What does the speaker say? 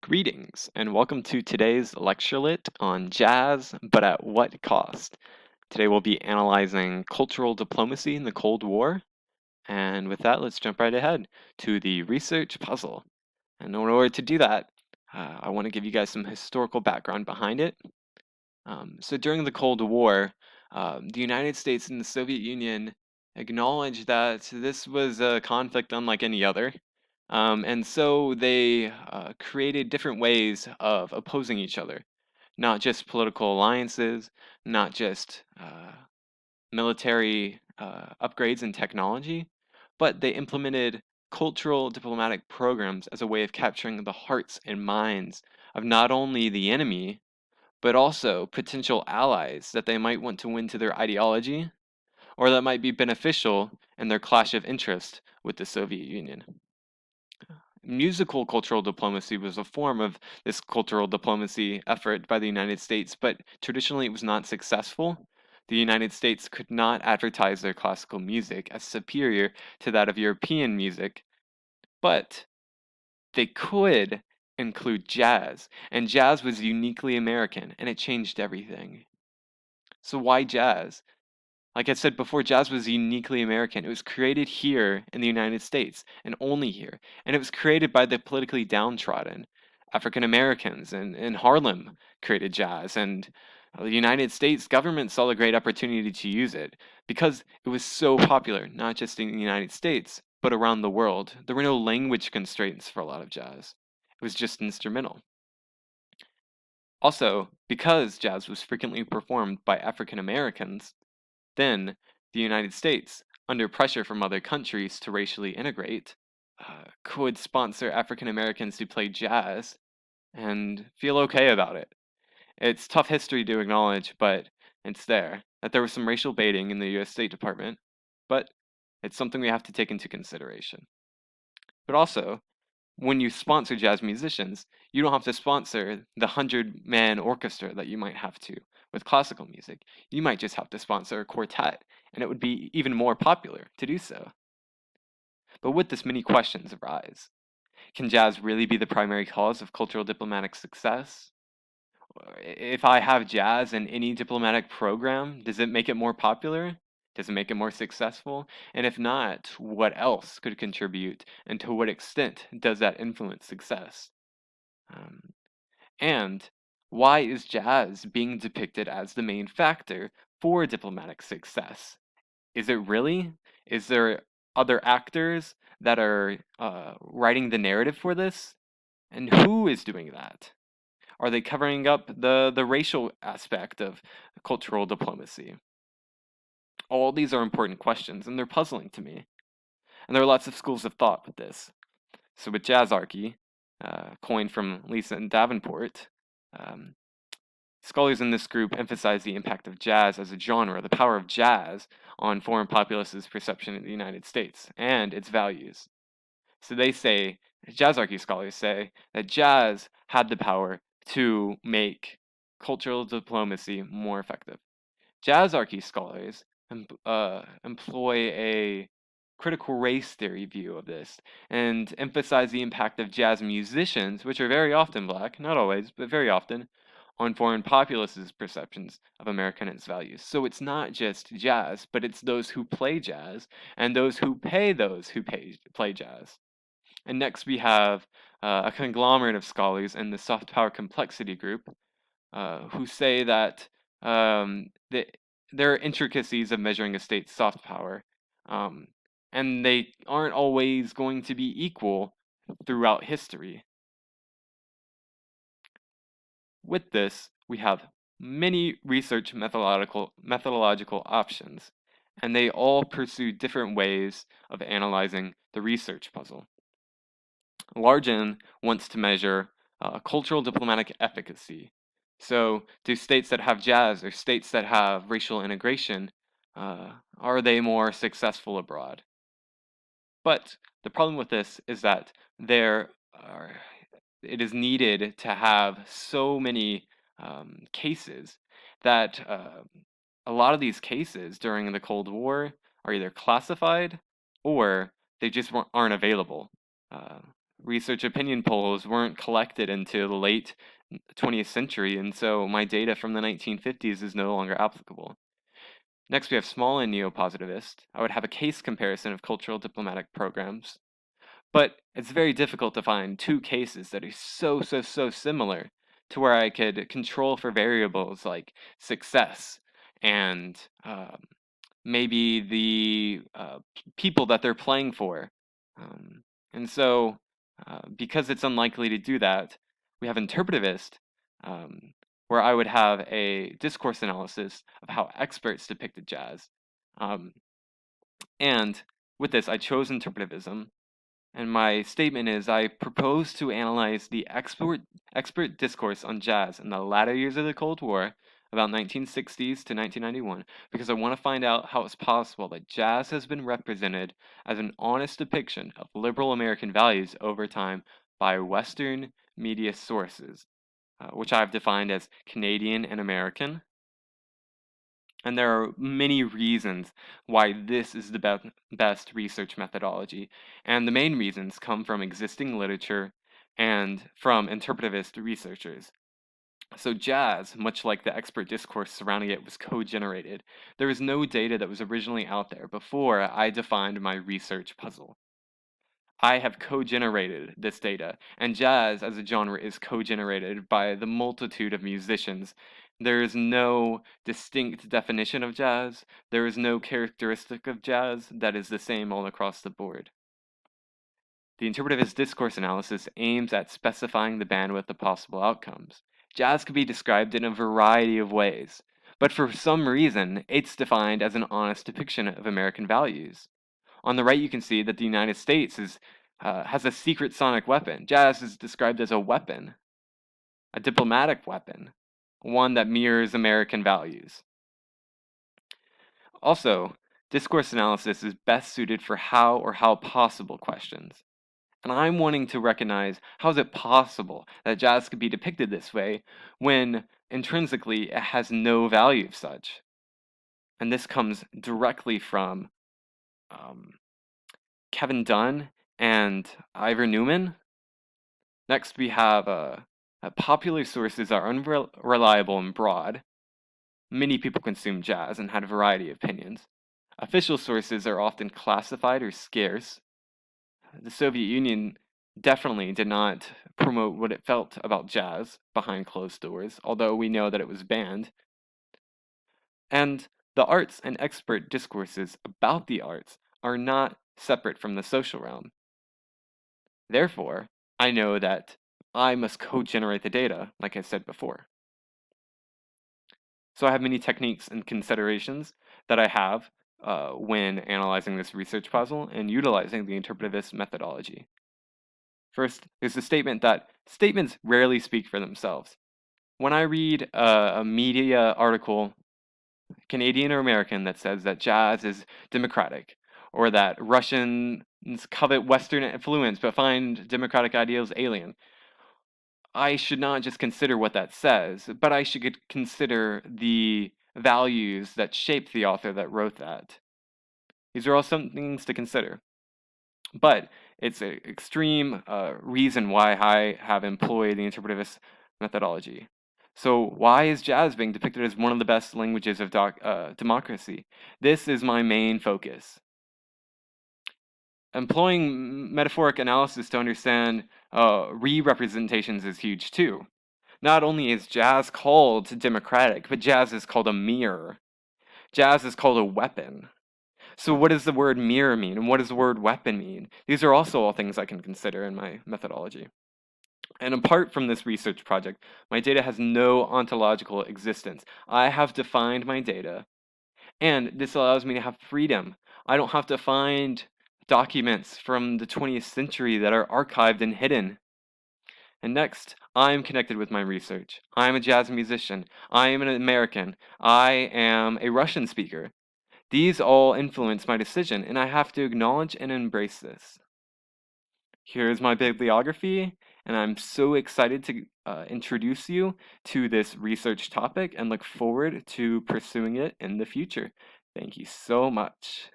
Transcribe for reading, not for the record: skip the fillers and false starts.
Greetings and welcome to today's lecturelet on jazz, but at what cost? Today we'll be analyzing cultural diplomacy in the Cold War, and with that, let's jump right ahead to the research puzzle. And in order to do that, I want to give you guys some historical background behind it. So during the Cold War, the United States and the Soviet Union acknowledged that this was a conflict unlike any other. And so they created different ways of opposing each other, not just political alliances, not just military upgrades and technology, but they implemented cultural diplomatic programs as a way of capturing the hearts and minds of not only the enemy, but also potential allies that they might want to win to their ideology or that might be beneficial in their clash of interest with the Soviet Union. Musical cultural diplomacy was a form of this cultural diplomacy effort by the United States, but traditionally it was not successful. The United States could not advertise their classical music as superior to that of European music, but they could include jazz, and jazz was uniquely American, and it changed everything. So why jazz? Like I said before, jazz was uniquely American. It was created here in the United States and only here. And it was created by the politically downtrodden. African Americans in Harlem created jazz, and the United States government saw a great opportunity to use it because it was so popular, not just in the United States, but around the world. There were no language constraints for a lot of jazz, it was just instrumental. Also, because jazz was frequently performed by African Americans, then the United States, under pressure from other countries to racially integrate, could sponsor African Americans to play jazz and feel okay about it. It's tough history to acknowledge, but it's there. That there was some racial baiting in the US State Department, but it's something we have to take into consideration. But also, when you sponsor jazz musicians, you don't have to sponsor the 100-man orchestra that you might have to with classical music. You might just have to sponsor a quartet, and it would be even more popular to do so. But with this, many questions arise. Can jazz really be the primary cause of cultural diplomatic success? If I have jazz in any diplomatic program, does it make it more popular? Does it make it more successful? And if not, what else could contribute, and to what extent does that influence success? Um, and why is jazz being depicted as the main factor for diplomatic success? Is it really? Is there other actors that are writing the narrative for this? And who is doing that? Are they covering up the racial aspect of cultural diplomacy? All these are important questions, and they're puzzling to me. And there are lots of schools of thought with this. So with jazzarchy, coined from Lisa and Davenport, um, scholars in this group emphasize the impact of jazz as a genre, the power of jazz on foreign populaces' perception of the United States and its values. So they say, jazzarchy scholars say, that jazz had the power to make cultural diplomacy more effective. Jazzarchy scholars employ a critical race theory view of this and emphasize the impact of jazz musicians, which are very often black, not always, but very often, on foreign populaces' perceptions of America and its values. So it's not just jazz, but it's those who play jazz and those who pay those who play jazz. And next we have a conglomerate of scholars in the soft power complexity group who say that there are intricacies of measuring a state's soft power, um, and they aren't always going to be equal throughout history. With this, we have many research methodological options, and they all pursue different ways of analyzing the research puzzle. Largen wants to measure cultural diplomatic efficacy. So, do states that have jazz or states that have racial integration, are they more successful abroad? But the problem with this is that there are, it is needed to have so many cases that a lot of these cases during the Cold War are either classified or they just aren't available. Uh, research opinion polls weren't collected until the late 20th century, and so my data from the 1950s is no longer applicable. Next, we have small and neo-positivist. I would have a case comparison of cultural diplomatic programs. But it's very difficult to find two cases that are so similar to where I could control for variables like success and maybe the people that they're playing for. And so, because it's unlikely to do that, we have interpretivist, where I would have a discourse analysis of how experts depicted jazz. And with this, I chose interpretivism. And my statement is I propose to analyze the expert discourse on jazz in the latter years of the Cold War, about 1960s to 1991, because I want to find out how it's possible that jazz has been represented as an honest depiction of liberal American values over time by Western media sources, which I've defined as Canadian and American. And there are many reasons why this is the best research methodology. And the main reasons come from existing literature and from interpretivist researchers. So jazz, much like the expert discourse surrounding it, was co-generated. There was no data that was originally out there before I defined my research puzzle. I have co-generated this data, and jazz as a genre is co-generated by the multitude of musicians. There is no distinct definition of jazz. There is no characteristic of jazz that is the same all across the board. The interpretivist discourse analysis aims at specifying the bandwidth of possible outcomes. Jazz could be described in a variety of ways, but for some reason, it's defined as an honest depiction of American values. On the right, you can see that the United States has a secret sonic weapon. Jazz is described as a weapon, a diplomatic weapon, one that mirrors American values. Also, discourse analysis is best suited for how possible questions. And I'm wanting to recognize how is it possible that jazz could be depicted this way when intrinsically it has no value of such. And this comes directly from Kevin Dunn and Ivor Newman. Next, we have popular sources are unreliable and broad. Many people consume jazz and had a variety of opinions. Official sources are often classified or scarce. The Soviet Union definitely did not promote what it felt about jazz behind closed doors, although we know that it was banned. And the arts and expert discourses about the arts are not separate from the social realm. Therefore, I know that I must co-generate the data, like I said before. So I have many techniques and considerations that I have when analyzing this research puzzle and utilizing the interpretivist methodology. First, there's the statement that statements rarely speak for themselves. When I read a media article, Canadian or American, that says that jazz is democratic, or that Russians covet Western influence but find democratic ideals alien, I should not just consider what that says, but I should consider the values that shaped the author that wrote that. These are all some things to consider. But it's an extreme reason why I have employed the interpretivist methodology. So why is jazz being depicted as one of the best languages of democracy? This is my main focus. Employing metaphoric analysis to understand re-representations is huge too. Not only is jazz called democratic, but jazz is called a mirror. Jazz is called a weapon. So what does the word mirror mean, and what does the word weapon mean? These are also all things I can consider in my methodology. And apart from this research project, my data has no ontological existence. I have defined my data, and this allows me to have freedom. I don't have to find documents from the 20th century that are archived and hidden. And next, I'm connected with my research. I'm a jazz musician. I am an American. I am a Russian speaker. These all influence my decision, and I have to acknowledge and embrace this. Here's my bibliography, and I'm so excited to introduce you to this research topic and look forward to pursuing it in the future. Thank you so much.